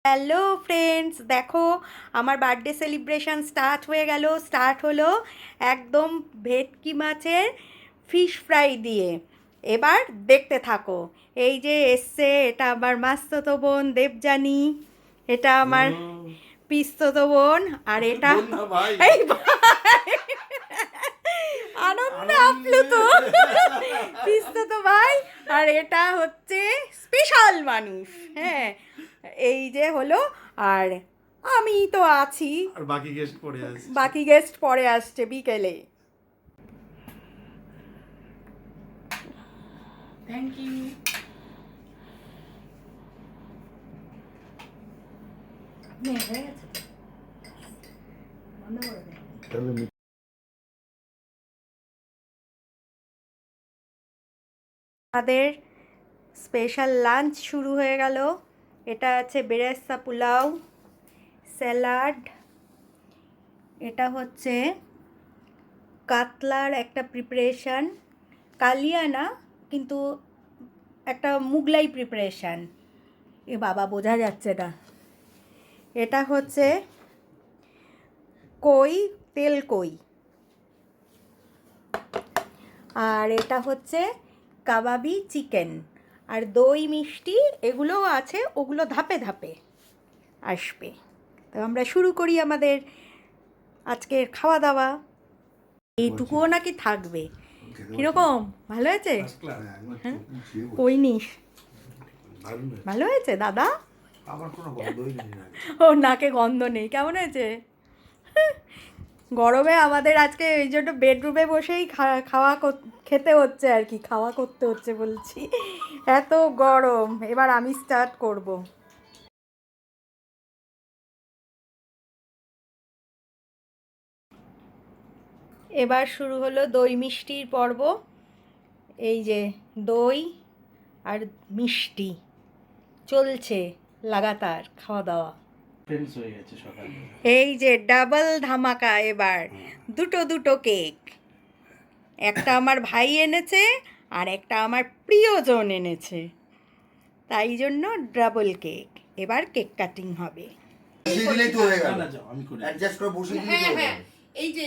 Hello friends, দেখো আমার birthday celebration start হলো একদম ভেটকি মাছের ফিশ ফ্রাই দিয়ে। এবার দেখতে থাকো। এই যে এসছে, এটা আমার মাস্তুতো বোন দেবযানী, এটা আমার পিস্তুতো বোন, আর এটা এই ভাই আনন্দ আপ্লুত পিস্তুতো ভাই, আর এটা হচ্ছে স্পেশাল মানুষ। হ্যাঁ, এই যে হলো। আর আমি তো আছি, আর বাকি গেস্ট পরে আসছে বিকেলে। Thank you. আমাদের স্পেশাল লাঞ্চ শুরু হয়ে গেল। এটা আছে বেরেস্তা পোলাও, স্যালাড, এটা হচ্ছে কাতলার একটা প্রিপারেশান, কালিয়া না কিন্তু একটা মুগলাই প্রিপারেশান। এ বাবা বোঝা যাচ্ছে না। এটা হচ্ছে কই, তেল কই। আর এটা হচ্ছে কাবাবি চিকেন, আর দই মিষ্টি এগুলোও আছে, ওগুলো ধাপে ধাপে আসবে। তো আমরা শুরু করি আমাদের আজকের খাওয়া দাওয়া। এইটুকুও নাকি থাকবে। কীরকম, ভালো হয়েছে? হ্যাঁ, কই নিস, ভালো হয়েছে দাদা? আমার কোনো গন্ধই নেই। ও নাকে গন্ধ নেই, কেমন হয়েছে? গরমে আমাদের আজকে এই জন্য বেডরুমে বসেই খেতে হচ্ছে আর কি, খাওয়া করতে হচ্ছে বলছি, এত গরম। এবার আমি স্টার্ট করব। এবার শুরু হলো দই মিষ্টির পর্ব। এই যে দই আর মিষ্টি চলছে লাগাতার খাওয়া দাওয়া। এই যে ডাবল ধামাকা, এবার দুটো কেক, একটা আমার ভাই এনেছে আর একটা আমার প্রিয়জন এনেছে, তাই জন্য ডাবল কেক। এবার কেক কাটিং হবে। বসিয়ে দিলেই তো হয়ে গেল। অ্যাডজাস্ট করে বসিয়ে দিলেই তো হয়ে গেল। এই যে